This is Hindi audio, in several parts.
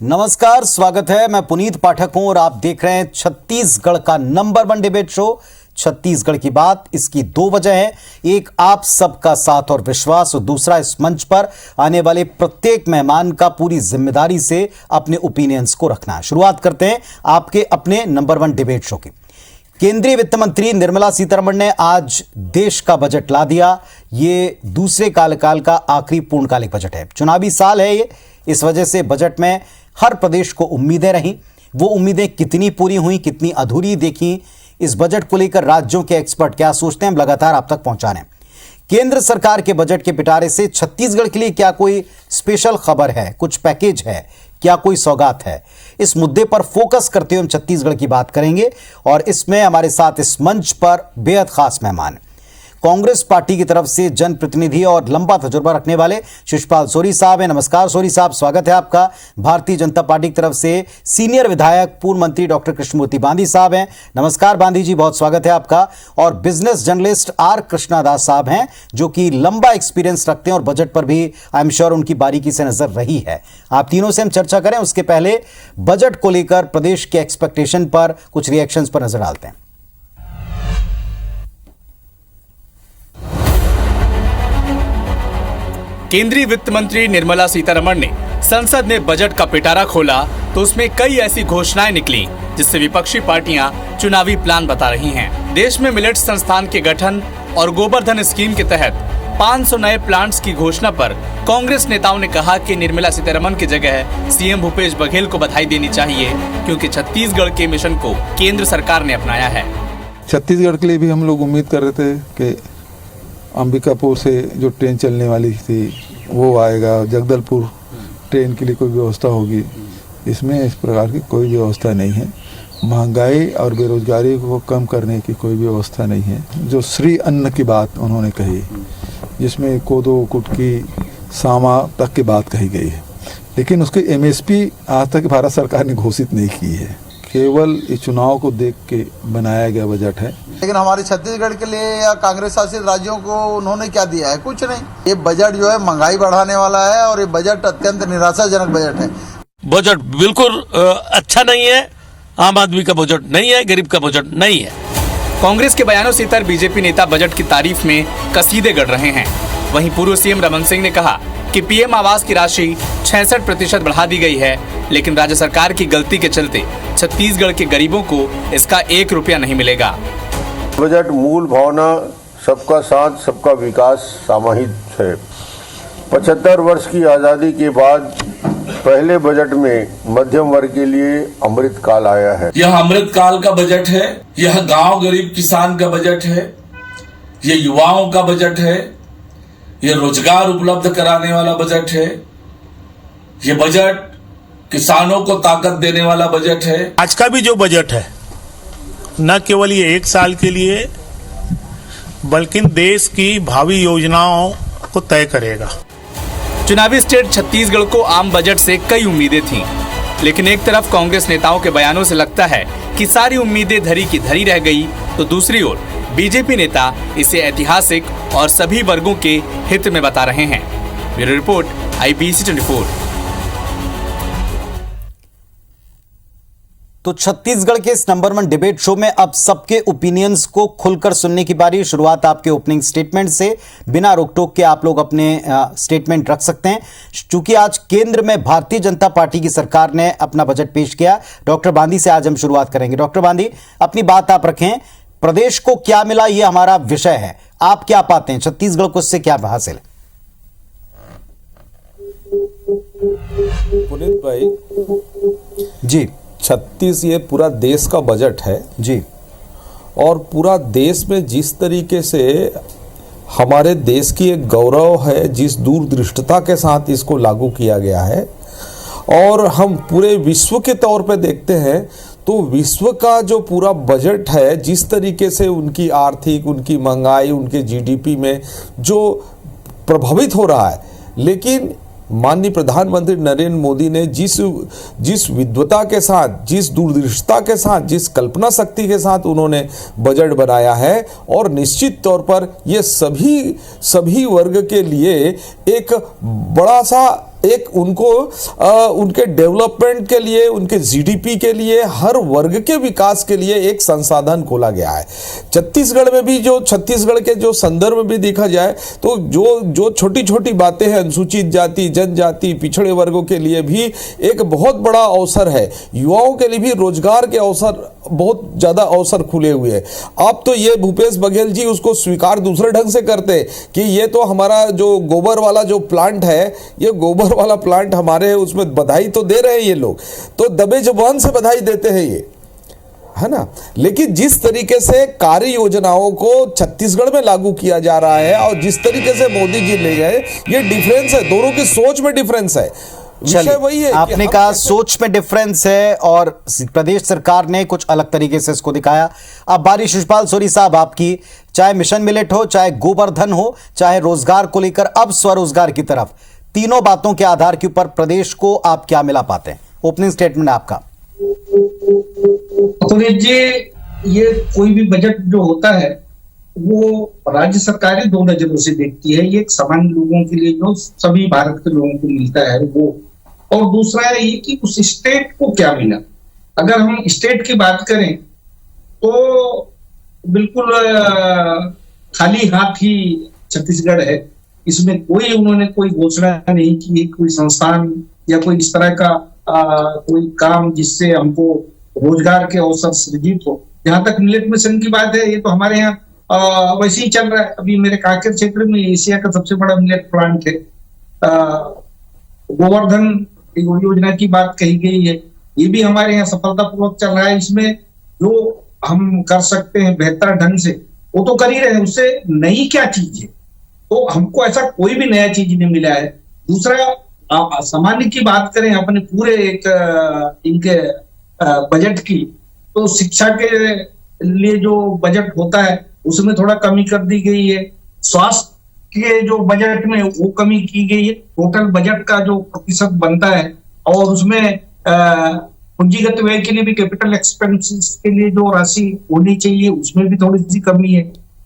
नमस्कार, स्वागत है। मैं पुनीत पाठक हूं और आप देख रहे हैं छत्तीसगढ़ का नंबर 1 डिबेट शो छत्तीसगढ़ की बात। इसकी दो वजह है, एक आप सबका साथ और विश्वास और दूसरा इस मंच पर आने वाले प्रत्येक मेहमान का पूरी जिम्मेदारी से अपने ओपिनियंस को रखना है। शुरुआत करते हैं आपके अपने नंबर 1 डिबेट शो की। केंद्रीय वित्त मंत्री निर्मला सीतारमण ने आज देश का बजट ला दिया। ये दूसरे कार्यकाल का आखिरी पूर्णकालिक बजट है। चुनावी साल है ये, इस वजह से बजट में हर प्रदेश को उम्मीदें रहीं। वो उम्मीदें कितनी पूरी हुई, कितनी अधूरी देखी, इस बजट को लेकर राज्यों के एक्सपर्ट क्या सोचते हैं, हम लगातार आप तक पहुंचा रहे हैं। केंद्र सरकार के बजट के पिटारे से छत्तीसगढ़ के लिए क्या कोई स्पेशल खबर है, कुछ पैकेज है, क्या कोई सौगात है? इस मुद्दे पर फोकस करते हुए हम छत्तीसगढ़ की बात करेंगे और इसमें हमारे साथ इस मंच पर बेहद खास मेहमान, कांग्रेस पार्टी की तरफ से जनप्रतिनिधि और लंबा तजुर्बा रखने वाले शिषपाल सोरी साहब हैं। नमस्कार सोरी साहब, स्वागत है आपका। भारतीय जनता पार्टी की तरफ से सीनियर विधायक पूर्व मंत्री डॉक्टर कृष्णमूर्ति बांदी साहब हैं। नमस्कार बांदी जी, बहुत स्वागत है आपका। और बिजनेस जर्नलिस्ट आर कृष्णादास साहब हैं, जो कि लंबा एक्सपीरियंस रखते हैं और बजट पर भी आई एम श्योर उनकी बारीकी से नजर रही है। आप तीनों से हम चर्चा करें, उसके पहले बजट को लेकर प्रदेश के एक्सपेक्टेशन पर, कुछ रिएक्शंस पर नजर डालते हैं। केंद्रीय वित्त मंत्री निर्मला सीतारमण ने संसद में बजट का पिटारा खोला तो उसमें कई ऐसी घोषणाएं निकली जिससे विपक्षी पार्टियां चुनावी प्लान बता रही हैं। देश में मिलेट्स संस्थान के गठन और गोबर्धन स्कीम के तहत 500 नए प्लांट्स की घोषणा पर कांग्रेस नेताओं ने कहा कि निर्मला सीतारमण की जगह सीएम भूपेश बघेल को बधाई देनी चाहिए, क्योंकि छत्तीसगढ़ के मिशन को केंद्र सरकार ने अपनाया है। छत्तीसगढ़ के लिए भी हम लोग उम्मीद कर रहे थे कि अंबिकापुर से जो ट्रेन चलने वाली थी वो आएगा, जगदलपुर ट्रेन के लिए कोई व्यवस्था होगी। इसमें इस प्रकार की कोई व्यवस्था नहीं है। महंगाई और बेरोजगारी को कम करने की कोई व्यवस्था नहीं है। जो श्री अन्न की बात उन्होंने कही, जिसमें कोदो, कुटकी, सामा तक की बात कही गई है, लेकिन उसकी एमएसपी आज तक भारत सरकार ने घोषित नहीं की है। केवल इस चुनाव को देख के बनाया गया बजट है। लेकिन हमारे छत्तीसगढ़ के लिए या कांग्रेस शासित राज्यों को उन्होंने क्या दिया है? कुछ नहीं। ये बजट जो है महंगाई बढ़ाने वाला है और ये बजट अत्यंत निराशाजनक बजट है। बजट बिल्कुल अच्छा नहीं है। आम आदमी का बजट नहीं है, गरीब का बजट नहीं है। कांग्रेस के बयानों से इतर बीजेपी नेता बजट की तारीफ में कसीदे गढ़ रहे हैं। वहीं पूर्व सीएम रमन सिंह ने कहा कि पीएम आवास की राशि 66% बढ़ा दी गई है, लेकिन राज्य सरकार की गलती के चलते छत्तीसगढ़ के गरीबों को इसका 1 रुपया नहीं मिलेगा। बजट मूल भावना सबका साथ सबका विकास समाहित है। 75 वर्ष की आज़ादी के बाद पहले बजट में मध्यम वर्ग के लिए अमृत काल आया है। यह अमृत काल का बजट है। यह गांव गरीब किसान का बजट है। यह युवाओं का बजट है। यह रोजगार उपलब्ध कराने वाला बजट है। यह बजट किसानों को ताकत देने वाला बजट है। आज का भी जो बजट है, न केवल ये 1 साल के लिए बल्कि देश की भावी योजनाओं को तय करेगा। चुनावी स्टेट छत्तीसगढ़ को आम बजट से कई उम्मीदें थीं, लेकिन एक तरफ कांग्रेस नेताओं के बयानों से लगता है कि सारी उम्मीदें धरी की धरी रह गई, तो दूसरी ओर बीजेपी नेता इसे ऐतिहासिक और सभी वर्गों के हित में बता रहे हैं। Bureau report, IBC 24। तो छत्तीसगढ़ के इस नंबर 1 डिबेट शो में अब सबके ओपिनियंस को खुलकर सुनने की बारी। शुरुआत आपके ओपनिंग स्टेटमेंट से, बिना रोक टोक के आप लोग अपने स्टेटमेंट रख सकते हैं। चूंकि आज केंद्र में भारतीय जनता पार्टी की सरकार ने अपना बजट पेश किया। डॉक्टर बांदी से आज हम शुरुआत करेंगे। डॉक्टर बांदी, अपनी बात आप रखें। प्रदेश को क्या मिला, ये हमारा विषय है। आप क्या पाते हैं, छत्तीसगढ़ को इससे क्या हासिल है? पुनीत भाई जी, 36 ये पूरा देश का बजट है जी, और पूरा देश में जिस तरीके से हमारे देश की एक गौरव है, जिस दूरदृष्टता के साथ इसको लागू किया गया है, और हम पूरे विश्व के तौर पे देखते हैं तो विश्व का जो पूरा बजट है, जिस तरीके से उनकी आर्थिक, उनकी महंगाई, उनके जीडीपी में जो प्रभावित हो रहा है, लेकिन माननीय प्रधानमंत्री नरेंद्र मोदी ने जिस विद्वता के साथ, जिस दूरदृष्टता के साथ, जिस कल्पना शक्ति के साथ उन्होंने बजट बनाया है, और निश्चित तौर पर ये सभी वर्ग के लिए एक बड़ा सा एक उनको उनके डेवलपमेंट के लिए, उनके जीडीपी के लिए, हर वर्ग के विकास के लिए एक संसाधन खोला गया है। छत्तीसगढ़ में भी छत्तीसगढ़ के जो संदर्भ में देखा जाए तो जो छोटी छोटी बातें हैं, अनुसूचित जाति, जनजाति, पिछड़े वर्गों के लिए भी एक बहुत बड़ा अवसर है। युवाओं के लिए भी रोजगार के अवसर, बहुत ज्यादा अवसर खुले हुए हैं। अब तो ये भूपेश बघेल जी उसको स्वीकार दूसरे ढंग से करते कि ये तो हमारा जो गोबर वाला जो प्लांट है, ये गोबर वाला प्लांट हमारे, उसमें बधाई तो दे रहे हैं ये लोग, तो दबे जुबान से बधाई देते हैं ये, है ना। लेकिन जिस तरीके से कार्य योजनाओं को छत्तीसगढ़ में लागू किया जा रहा है और जिस तरीके से मोदी जी ले गए, ये डिफरेंस है, दोनों की सोच में डिफरेंस है। विषय वही है, आपने कहा सोच में डिफरेंस है और प्रदेश सरकार ने कुछ अलग तरीके से इसको दिखाया। अब बारी शिषपाल सोरी साहब आपकी, चाहे मिशन मिलेट हो, चाहे गोवर्धन हो, चाहे रोजगार को लेकर अब स्वरोजगार की तरफ, तीनों बातों के आधार के ऊपर प्रदेश को आप क्या मिला पाते हैं? ओपनिंग स्टेटमेंट आपका। पुनीत जी, ये कोई भी बजट जो होता है वो राज्य सरकारें दो नजरों से देखती है। ये एक सामान्य लोगों के लिए जो सभी भारत के लोगों को मिलता है वो, और दूसरा है ये कि उस स्टेट को क्या मिला। अगर हम स्टेट की बात करें तो बिल्कुल खाली हाथ ही छत्तीसगढ़ है। इसमें उन्होंने कोई घोषणा नहीं की है, कोई संस्थान या कोई इस तरह का कोई काम जिससे हमको रोजगार के अवसर सृजित हो। जहां तक मिलेट मिशन की बात है, ये तो हमारे यहाँ वैसे ही चल रहा है। अभी मेरे कांकेर क्षेत्र में एशिया का सबसे बड़ा मिलेट प्लांट है। गोवर्धन योजना की बात कही गई है, ये भी हमारे यहाँ सफलतापूर्वक चल रहा है। इसमें जो हम कर सकते हैं बेहतर ढंग से वो तो कर ही रहे हैं, उससे नई क्या चीज है, तो हमको ऐसा कोई भी नया चीज नहीं मिला है। दूसरा, सामान्य की बात करें अपने पूरे इनके बजट की, तो शिक्षा के लिए जो बजट होता है उसमें थोड़ा कमी कर दी गई है। स्वास्थ्य के जो बजट में वो कमी की गई है। टोटल बजट का जो प्रतिशत बनता है और उसमें पूंजीगत व्यय के लिए भी, कैपिटल एक्सपेंसेस के लिए जो राशि होनी चाहिए उसमें भी थोड़ी सी कमी है।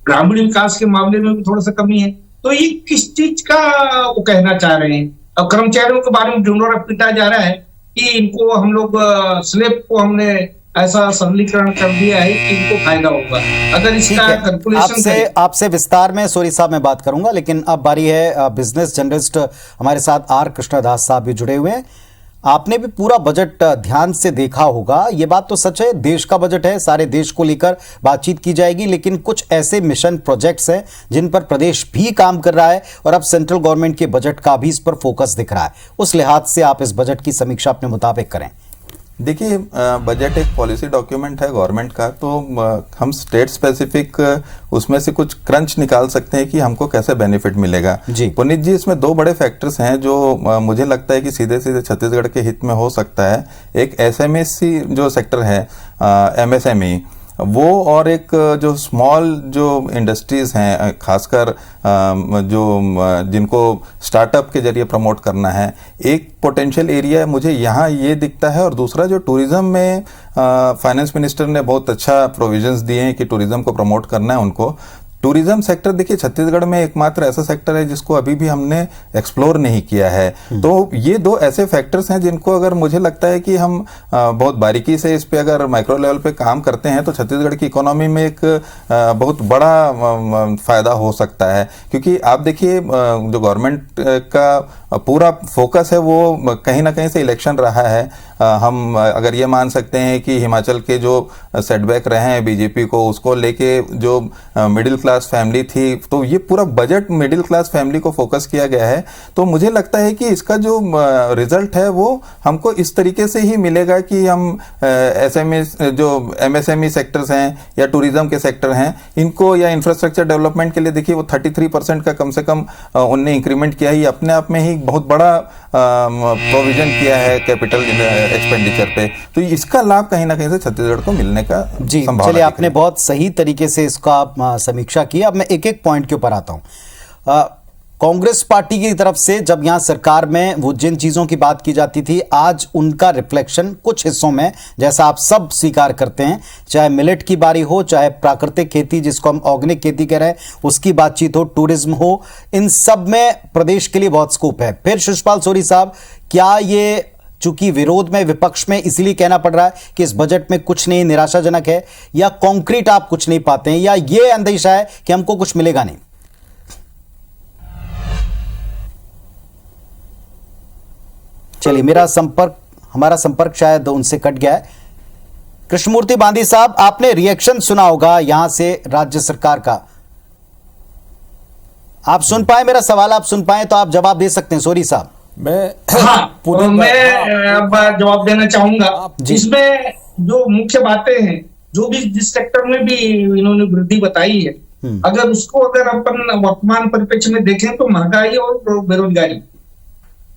ग्रामीण विकास के मामले में भी थोड़ा सा कमी है। तो ये किस चीज का वो कहना चाह रहे हैं? अब कर्मचारियों के बारे में ढूंढोरा पीटा जा रहा है कि इनको हम लोग स्लेब को हमने ऐसा सरलीकरण कर दिया है कि इनको फायदा होगा। अगर इसका कैलकुलेशन आपसे विस्तार में सोरी साहब मैं बात करूंगा, लेकिन अब बारी है बिजनेस जर्नलिस्ट हमारे साथ आर कृष्णदास साहब भी जुड़े हुए हैं। आपने भी पूरा बजट ध्यान से देखा होगा। ये बात तो सच है, देश का बजट है, सारे देश को लेकर बातचीत की जाएगी, लेकिन कुछ ऐसे मिशन प्रोजेक्ट्स हैं जिन पर प्रदेश भी काम कर रहा है और अब सेंट्रल गवर्नमेंट के बजट का भी इस पर फोकस दिख रहा है। उस लिहाज से आप इस बजट की समीक्षा अपने मुताबिक करें। देखिए, बजट एक पॉलिसी डॉक्यूमेंट है गवर्नमेंट का, तो हम स्टेट स्पेसिफिक उसमें से कुछ क्रंच निकाल सकते हैं कि हमको कैसे बेनिफिट मिलेगा। पुनीत जी, इसमें दो बड़े फैक्टर्स हैं जो मुझे लगता है कि सीधे सीधे छत्तीसगढ़ के हित में हो सकता है। एक एसएमएससी जो सेक्टर है, एमएसएमई, वो, और एक जो स्मॉल जो इंडस्ट्रीज हैं, खासकर जो जिनको स्टार्टअप के जरिए प्रमोट करना है, एक पोटेंशियल एरिया मुझे यहाँ ये दिखता है। और दूसरा, जो टूरिज्म में फाइनेंस मिनिस्टर ने बहुत अच्छा प्रोविजंस दिए हैं कि टूरिज्म को प्रमोट करना है उनको। टूरिज्म सेक्टर, देखिए, छत्तीसगढ़ में एकमात्र ऐसा सेक्टर है जिसको अभी भी हमने एक्सप्लोर नहीं किया है। तो ये दो ऐसे फैक्टर्स हैं जिनको अगर मुझे लगता है कि हम बहुत बारीकी से इस पे अगर माइक्रो लेवल पे काम करते हैं तो छत्तीसगढ़ की इकोनॉमी में एक बहुत बड़ा फायदा हो सकता है। क्योंकि आप देखिए, जो गवर्नमेंट का पूरा फोकस है वो कहीं ना कहीं से इलेक्शन रहा है। हम अगर ये मान सकते हैं कि हिमाचल के जो सेटबैक रहे हैं बीजेपी को, उसको लेके जो मिडिल क्लास फैमिली थी, तो ये पूरा बजट मिडिल क्लास फैमिली को फोकस किया गया है। तो मुझे लगता है कि इसका जो रिजल्ट है वो हमको इस तरीके से ही मिलेगा कि हम जो एमएसएमई सेक्टर्स हैं या टूरिज्म के सेक्टर हैं, इनको, या इंफ्रास्ट्रक्चर डेवलपमेंट के लिए देखिए वो 33% का कम से कम उनने इंक्रीमेंट किया ही, अपने आप में ही बहुत बड़ा प्रोविजन किया है कैपिटल एक्सपेंडिचर पे। तो इसका लाभ कहीं ना कहीं से छत्तीसगढ़ को मिलने का संभावना। चलिए, आपने बहुत सही तरीके से इसका समीक्षा की। अब मैं एक एक पॉइंट के ऊपर आता हूं। कांग्रेस पार्टी की तरफ से जब यहां सरकार में वो जिन चीजों की बात की जाती थी, आज उनका रिफ्लेक्शन कुछ हिस्सों में, जैसा आप सब स्वीकार करते हैं, चाहे मिलेट की बारी हो, चाहे प्राकृतिक खेती जिसको हम ऑर्गेनिक खेती कह रहे हैं उसकी बातचीत हो, टूरिज्म हो, इन सब में प्रदेश के लिए बहुत स्कोप है। फिर शिषपाल सोरी साहब, क्या ये चूंकि विरोध में, विपक्ष में, इसीलिए कहना पड़ रहा है कि इस बजट में कुछ नहीं, निराशाजनक है, या कॉन्क्रीट आप कुछ नहीं पाते हैं, या ये अंदेशा है कि हमको कुछ मिलेगा नहीं? चलिए, हमारा संपर्क शायद उनसे कट गया है। कृष्णमूर्ति बांदी साहब, आपने रिएक्शन सुना होगा यहां से राज्य सरकार का। आप सुन पाए मेरा सवाल? आप सुन पाए तो आप जवाब दे सकते हैं। सोरी साहब, मैं जवाब देना चाहूंगा। इसमें जो मुख्य बातें हैं, जो भी जिस सेक्टर में भी इन्होंने वृद्धि बताई है, अगर उसको अपन वर्तमान परिप्रेक्ष्य में देखें तो महंगाई और बेरोजगारी,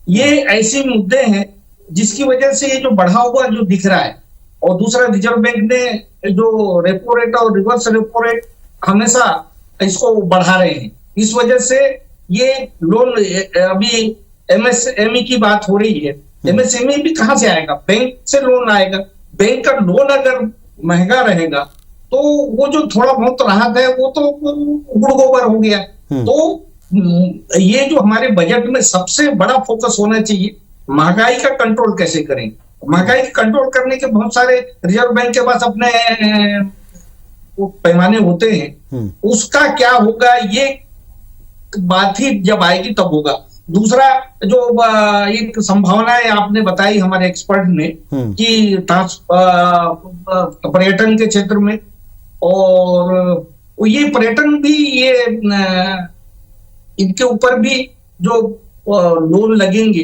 ये ऐसे मुद्दे हैं जिसकी वजह से ये जो बढ़ा हुआ जो दिख रहा है। और दूसरा, रिजर्व बैंक ने जो रेपो रेट और रिवर्स रेपो रेट हमेशा इसको बढ़ा रहे हैं। इस वजह से ये लोन, अभी एमएसएमई की बात हो रही है, एमएसएमई भी कहां से आएगा? बैंक से लोन आएगा। बैंक का लोन अगर महंगा रहेगा तो वो जो थोड़ा बहुत राहत है वो तो उड़ गोबर हो गया। तो ये जो हमारे बजट में सबसे बड़ा फोकस होना चाहिए, महंगाई का कंट्रोल कैसे करें। महंगाई कंट्रोल करने के बहुत सारे रिजर्व बैंक के पास अपने पैमाने होते हैं, उसका क्या होगा ये बात ही जब आएगी तब होगा। दूसरा, जो एक संभावनाएं आपने बताई हमारे एक्सपर्ट ने कि पर्यटन के क्षेत्र में, और ये पर्यटन भी, ये इनके ऊपर भी जो लोन लगेंगे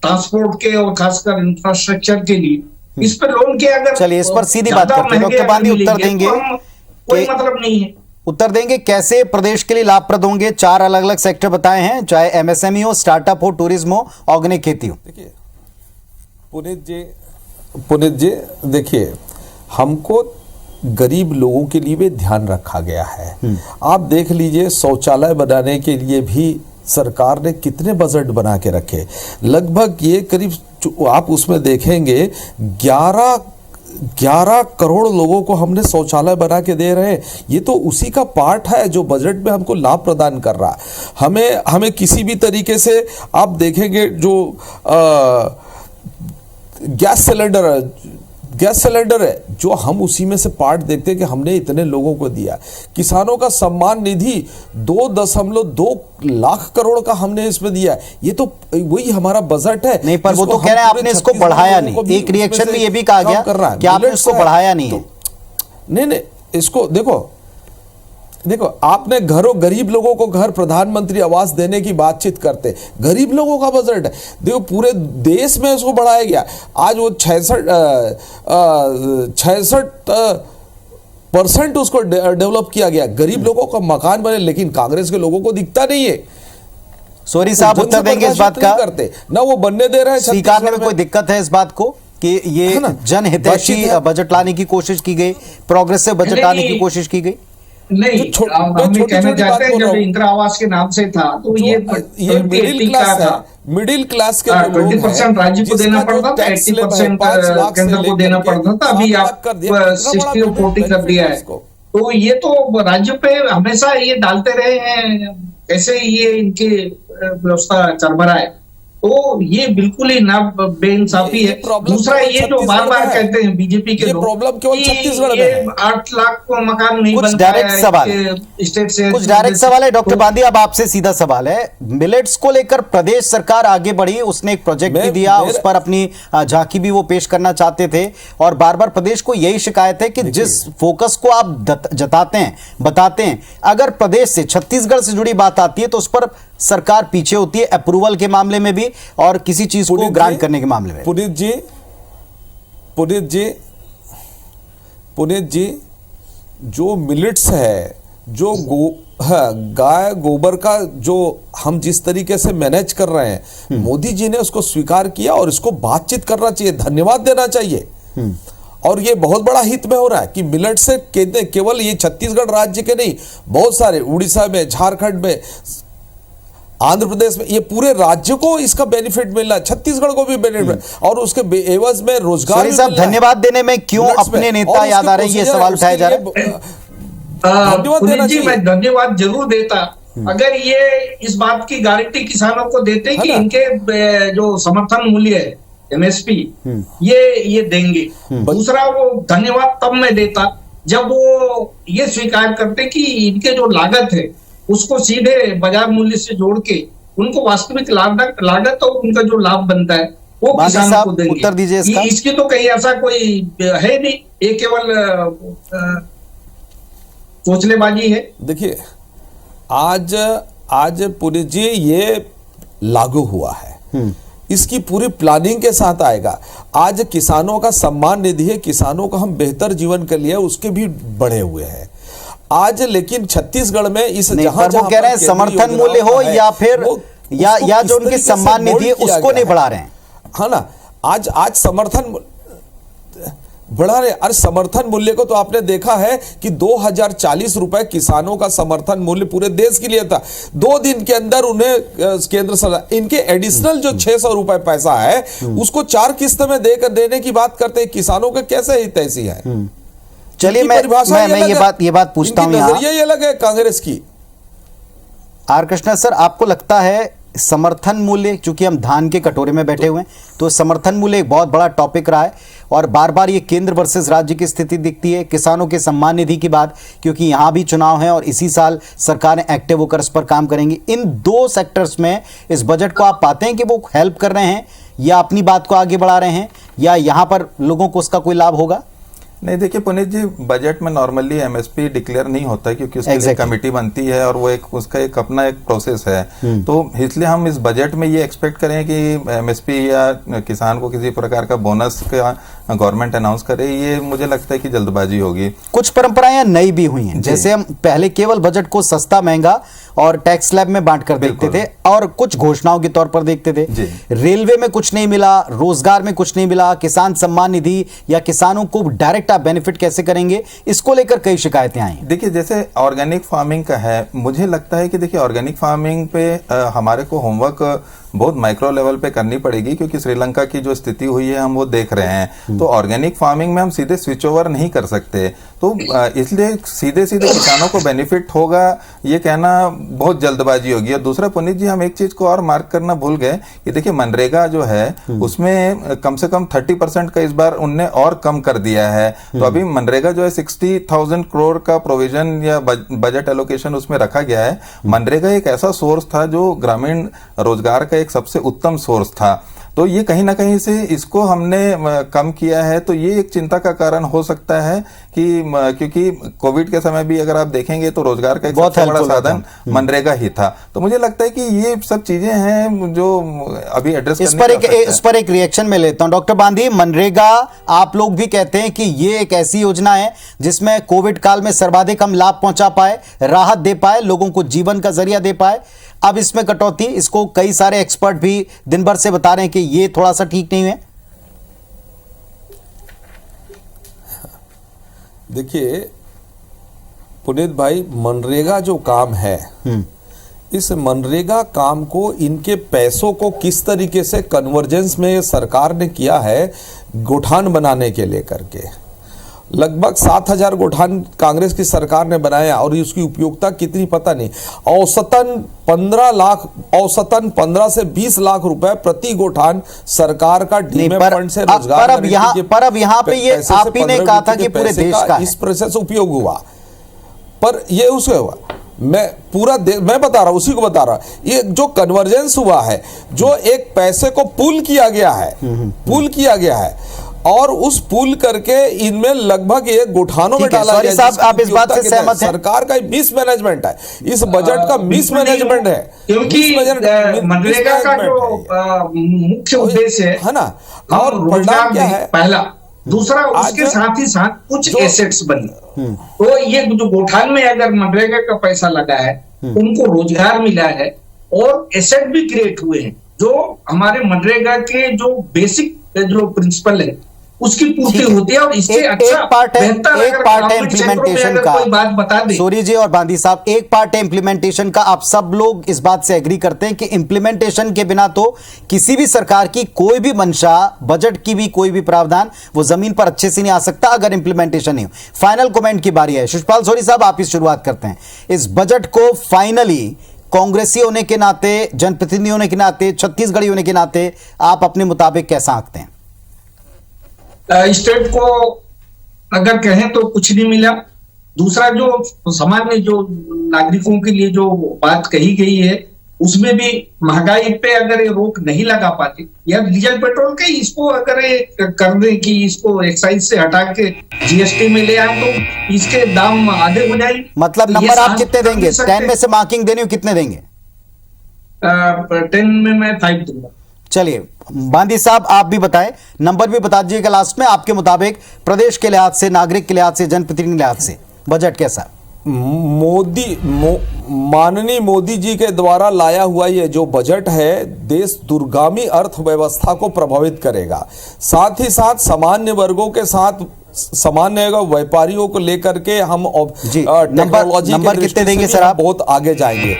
ट्रांसपोर्ट के और खासकर इंफ्रास्ट्रक्चर के लिए, इस पर लोन के अगर, चलिए इस पर सीधी बात करते हैं। डॉक्टर बांदी उत्तर देंगे, कोई मतलब नहीं है। उत्तर देंगे कैसे प्रदेश के लिए लाभप्रद होंगे। 4 अलग अलग सेक्टर बताए हैं, चाहे एमएसएमई हो, स्टार्टअप हो, टूरिज्म हो, ऑर्गेनिक खेती हो। देखिए पुनीत जी, देखिए, हमको गरीब लोगों के लिए भी ध्यान रखा गया है। आप देख लीजिए, शौचालय बनाने के लिए भी सरकार ने कितने बजट बना के रखे। लगभग ये करीब, आप उसमें देखेंगे 11 करोड़ लोगों को हमने शौचालय बना के दे रहे हैं। ये तो उसी का पार्ट है जो बजट में हमको लाभ प्रदान कर रहा है। हमें किसी भी तरीके से, आप देखेंगे जो गैस सिलेंडर है, जो हम उसी में से पार्ट देखते हैं कि हमने इतने लोगों को दिया। किसानों का सम्मान निधि 2.2 लाख करोड़ का हमने इसमें दिया। ये तो वही हमारा बजट है। नहीं, पर वो तो कह रहे हैं आपने इसको बढ़ाया नहीं। एक रिएक्शन में ये भी कहा गया कि आपने इसको बढ़ाया नहीं है। नहीं, इसको देखो, आपने गरीब लोगों को घर, प्रधानमंत्री आवास देने की बातचीत करते, गरीब लोगों का बजट है। देखो, पूरे देश में इसको बढ़ाया गया। आज वो 66% उसको डेवलप किया गया। गरीब लोगों का मकान बने, लेकिन कांग्रेस के लोगों को दिखता नहीं है। सोरी साहब उत्तर देंगे इस बात का? करते ना, वो बनने दे रहे हैं। स्वीकारने में कोई दिक्कत है इस बात को कि ये जनहितैषी बजट लाने की कोशिश की गई, प्रोग्रेसिव बजट लाने की कोशिश की गई? नहीं, हम ये कहना चाहते हैं, जब इंदिरा आवास के नाम से था तो ये मिडिल क्लास के 20% राज्य को देना पड़ता था, 80% केंद्र को देना पड़ता था। अभी आप 60 और 40 कर दिया है। तो ये तो राज्य पे हमेशा ये डालते रहे हैं, कैसे ये इनकी व्यवस्था चरमरा है। तो ये बिल्कुल ही ना बेइंसाफी है। दूसरा, ये जो बार बार कहते हैं बीजेपी के लोग, प्रॉब्लम केवल छत्तीसगढ़ में है। 8 लाख मकान नहीं बन डायरेक्ट सवाल, स्टेट से कुछ डायरेक्ट सवाल है। डॉक्टर बांदी, अब आपसे सीधा सवाल है। मिलेट्स को लेकर प्रदेश सरकार आगे बढ़ी, उसने एक प्रोजेक्ट भी दिया, उस पर अपनी झांकी भी वो पेश करना चाहते थे, और बार बार प्रदेश को यही शिकायत है कि जिस फोकस को आप जताते हैं, बताते हैं, अगर प्रदेश से, छत्तीसगढ़ से जुड़ी बात आती है तो उस पर सरकार पीछे होती है, अप्रूवल के मामले में भी और किसी चीज को ग्रांट करने के मामले में। पुनीत जी, जो मिलेट्स है, जो गाय गोबर का जो हम जिस तरीके से मैनेज कर रहे हैं, मोदी जी ने उसको स्वीकार किया और इसको बातचीत करना चाहिए, धन्यवाद देना चाहिए। और ये बहुत बड़ा हित में हो रहा है कि मिलेट से केवल ये छत्तीसगढ़ राज्य के नहीं, बहुत सारे उड़ीसा में, झारखंड में, आंध्र प्रदेश में, ये पूरे राज्य को इसका बेनिफिट मिल रहा है, छत्तीसगढ़ को भी बेनिफिट, और उसके एवज में रोजगार भी साहब मिल रहा है। धन्यवाद देने में क्यों अपने नेता याद आ रहे हैं, ये सवाल उठाया जा रहा है। धन्यवाद देना जी, मैं धन्यवाद जरूर देता अगर ये इस बात की गारंटी किसानों को देते कि इनके जो समर्थन मूल्य है एमएसपी ये देंगे। दूसरा, वो धन्यवाद तब मैं देता जब वो ये स्वीकार करते कि इनके जो लागत है उसको सीधे बाजार मूल्य से जोड़ के उनको वास्तविक लागत और उनका जो लाभ बनता है वो किसानों को देंगे। उत्तर दीजिए इसका। इसकी तो कहीं ऐसा कोई है नहीं, ये केवल सोचलेबाजी है। देखिए, आज पुनीत जी ये लागू हुआ है, इसकी पूरी प्लानिंग के साथ आएगा। आज किसानों का सम्मान निधि है, किसानों का हम बेहतर जीवन के लिए उसके भी बढ़े हुए हैं आज। लेकिन छत्तीसगढ़ में इस जहां वो कह रहे हैं समर्थन मूल्य हो या फिर या जो उनके सम्मान निधि है उसको नहीं बढ़ा रहे हैं, है ना। आज समर्थन बढ़ा रहे। अरे समर्थन मूल्य को तो आपने देखा है कि 2040 रुपए किसानों का समर्थन मूल्य पूरे देश के लिए था। 2 दिन के अंदर उन्हें केंद्र सरकार इनके एडिशनल जो 600 रुपए पैसा है उसको 4 किस्त में देकर देने की बात करते हैं। किसानों के कैसे हित ऐसी है? चलिए मैं ये बात पूछता हूं, नजरिया अलग है कांग्रेस की। आर कृष्णा सर, आपको लगता है समर्थन मूल्य, चूंकि हम धान के कटोरे में बैठे हुए हैं तो समर्थन मूल्य एक बहुत बड़ा टॉपिक रहा है और बार बार ये केंद्र वर्सेस राज्य की स्थिति दिखती है, किसानों के सम्मान निधि की बात, क्योंकि यहां भी चुनाव है और इसी साल सरकारें एक्टिव होकर इस पर काम करेंगी। इन 2 सेक्टर्स में इस बजट को आप पाते हैं कि वो हेल्प कर रहे हैं या अपनी बात को आगे बढ़ा रहे हैं या यहां पर लोगों को उसका कोई लाभ होगा? नहीं, देखिए पुनीत जी, बजट में नॉर्मली एमएसपी डिक्लेयर नहीं होता है क्योंकि उसके लिए कमेटी बनती है और वो उसका अपना एक प्रोसेस है। तो इसलिए हम इस बजट में ये एक्सपेक्ट करें कि एमएसपी या किसान को किसी प्रकार का बोनस का गवर्नमेंट अनाउंस करे, ये मुझे लगता है कि जल्दबाजी होगी। कुछ परंपराएं नई भी हुई हैं, जैसे हम पहले केवल बजट को सस्ता महंगा और टैक्स स्लैब में बांट कर देखते थे और कुछ घोषणाओं के तौर पर देखते थे। रेलवे में कुछ नहीं मिला, रोजगार में कुछ नहीं मिला, किसान सम्मान निधि या किसानों को डायरेक्ट आप बेनिफिट कैसे करेंगे, इसको लेकर कई शिकायतें आई। देखिए, जैसे ऑर्गेनिक फार्मिंग का है, मुझे लगता है कि देखिए ऑर्गेनिक फार्मिंग पे हमारे को होमवर्क बहुत माइक्रो लेवल पे करनी पड़ेगी क्योंकि श्रीलंका की जो स्थिति हुई है हम वो देख रहे हैं। तो ऑर्गेनिक फार्मिंग में हम सीधे स्विच ओवर नहीं कर सकते, तो इसलिए सीधे किसानों को बेनिफिट होगा ये कहना बहुत जल्दबाजी होगी। और दूसरा पुनीत जी, हम एक चीज को और मार्क करना भूल गए कि देखिए मनरेगा जो है उसमें कम से कम 30% का इस बार उनने और कम कर दिया है। तो अभी मनरेगा जो है 60,000 करोड़ का प्रोविजन या बजट एलोकेशन उसमें रखा गया है। मनरेगा एक ऐसा सोर्स था जो ग्रामीण रोजगार का एक सबसे उत्तम सोर्स था, तो ये कहीं ना कहीं से इसको हमने कम किया है। तो ये एक चिंता का कारण हो सकता है कि क्योंकि कोविड के समय भी अगर आप देखेंगे तो रोजगार का एक सबसे बड़ा साधन मनरेगा ही था। तो मुझे लगता है कि ये सब चीजें हैं जो अभी एड्रेस इस पर एक रिएक्शन में लेता हूं। डॉक्टर बांधी, मनरेगा आप लोग भी कहते हैं कि ये एक ऐसी योजना है जिसमें कोविड काल में सर्वाधिक हम लाभ पहुंचा पाए, राहत दे पाए, लोगों को जीवन का जरिया दे पाए। अब इसमें कटौती, इसको कई सारे एक्सपर्ट भी दिन भर से बता रहे हैं कि ये थोड़ा सा ठीक नहीं है। देखिए पुनीत भाई, मनरेगा जो काम है, इस मनरेगा काम को, इनके पैसों को किस तरीके से कन्वर्जेंस में सरकार ने किया है गोठान बनाने के लेकर के, लगभग 7,000 गोठान कांग्रेस की सरकार ने बनाया और उसकी उपयोगिता कितनी पता नहीं। औसतन 15 से 20 लाख रुपए प्रति गोठान सरकार का डीमे फंड से रोजगार पर अब यहाँ पे ये आप ही ने कहा था कि पूरे देश का इस प्रोसेस उपयोग हुआ, पर ये उससे हुआ। मैं बता रहा हूं, उसी को बता रहा हूं। ये जो कन्वर्जेंस हुआ है, जो एक पैसे को पूल किया गया है और उस पूल करके इनमें लगभग ये गोठानों में डाला गया। साहब, आप इस बात से सहमत हैं? सरकार का मिसमैनेजमेंट है, इस बजट का मिसमैनेजमेंट है, क्योंकि मनरेगा का जो मुख्य उद्देश्य है ना, और रोजगार क्या है पहला, दूसरा उसके साथ ही साथ कुछ एसेट्स बने। तो ये जो गोठान में अगर मनरेगा का पैसा लगा है, उनको रोजगार मिला है और एसेट भी क्रिएट हुए हैं, जो हमारे मनरेगा के जो बेसिक जो प्रिंसिपल है उसकी पूर्ति होती है। और इससे अच्छा एक पार्ट है ग्रामीण इम्प्लीमेंटेशन क्षेत्रों में का। कोई बात बता दे। सूरी जी और बांदी साहब, एक पार्ट है इम्प्लीमेंटेशन का। आप सब लोग इस बात से एग्री करते हैं कि इम्प्लीमेंटेशन के बिना तो किसी भी सरकार की कोई भी मंशा, बजट की भी कोई भी प्रावधान वो जमीन पर अच्छे से नहीं आ सकता अगर इम्प्लीमेंटेशन नहीं हो। फाइनल कमेंट की बारी है। शिषपाल सोरी साहब, आप इस शुरुआत करते हैं। इस बजट को फाइनली कांग्रेसी होने के नाते, जनप्रतिनिधि होने के नाते, छत्तीसगढ़ी होने के नाते आप अपने मुताबिक कैसा आंकते हैं? स्टेट को अगर कहें तो कुछ नहीं मिला। दूसरा, जो सामान्य जो नागरिकों के लिए जो बात कही गई है उसमें भी महंगाई पे अगर ये रोक नहीं लगा पाते, या डीजल पेट्रोल के इसको अगर ये कर दे कि इसको एक्साइज से हटा के जीएसटी में ले आए तो इसके दाम आधे हो जाए। मतलब नंबर आप कितने देंगे? 10 में से मार्किंग देनी हो, कितने देंगे? 10 में मैं 5 दूंगा। चलिए बांदी साहब, आप भी बताएं, नंबर भी बता दीजिएगा लास्ट में। आपके मुताबिक प्रदेश के लिहाज से, नागरिक के लिहाज से, जनप्रतिनिधि के लिहाज से बजट कैसा? माननीय मोदी जी के द्वारा लाया हुआ ये जो बजट है देश दूरगामी अर्थव्यवस्था को प्रभावित करेगा। साथ ही साथ सामान्य वर्गों के साथ, सामान्य व्यापारियों को लेकर के हम टेक्नोलॉजी नंबर कितने देंगे सर? आप बहुत आगे जाएंगे।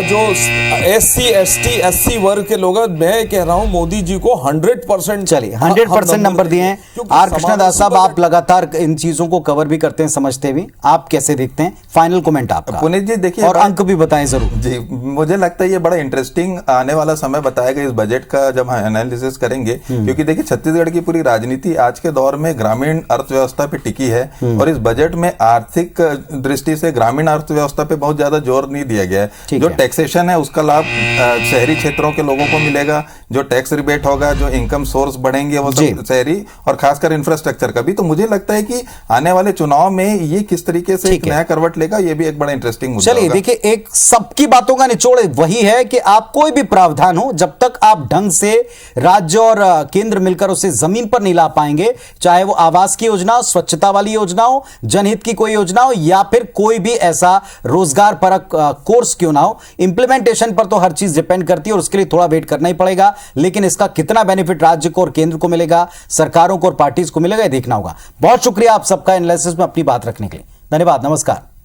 जो SC ST SC वर्ग के लोग, मैं कह रहा हूं मोदी जी को 100%, चलिए 100% नंबर दिए हैं। आर कृष्णदास साहब, आप लगातार इन चीजों को कवर भी करते हैं, समझते भी, आप कैसे देखते हैं? फाइनल कमेंट आपका। पुनीत जी देखिए, और अंक भी बताएं जरूर जी। मुझे लगता है ये बड़ा इंटरेस्टिंग आने वाला समय बताएगा इस बजट का जब हम एनालिसिस करेंगे, क्योंकि देखिए छत्तीसगढ़ की पूरी राजनीति आज के दौर में ग्रामीण अर्थव्यवस्था पे टिकी है और इस बजट में आर्थिक दृष्टि से ग्रामीण अर्थव्यवस्था पे बहुत ज्यादा जोर नहीं दिया गया है। जो टैक्सेशन है उसका लाभ शहरी क्षेत्रों के लोगों को मिलेगा, जो टैक्स रिबेट होगा, जो इनकम सोर्स बढ़ेंगे वो सब शहरी और खासकर इंफ्रास्ट्रक्चर का भी। तो मुझे लगता है कि आने वाले चुनाव में ये किस तरीके से एक नया करवट लेगा, ये भी एक बड़ा इंटरेस्टिंग मुद्दा होगा। चलिए देखिए, एक सबकी बातों का निचोड़ वही है कि आप कोई भी प्रावधान हो, जब तक आप ढंग से राज्य और केंद्र मिलकर उसे जमीन पर नहीं ला पाएंगे, चाहे वो आवास की योजना, स्वच्छता वाली योजना हो, जनहित की कोई योजना हो, या फिर कोई भी ऐसा रोजगार परक कोर्स क्यों ना हो, इंप्लीमेंटेशन पर तो हर चीज डिपेंड करती है और उसके लिए थोड़ा वेट करना ही पड़ेगा। लेकिन इसका कितना बेनिफिट राज्य को और केंद्र को मिलेगा, सरकारों को और पार्टीज को मिलेगा, ये देखना होगा। बहुत शुक्रिया आप सबका एनालिसिस में अपनी बात रखने के लिए। धन्यवाद, नमस्कार।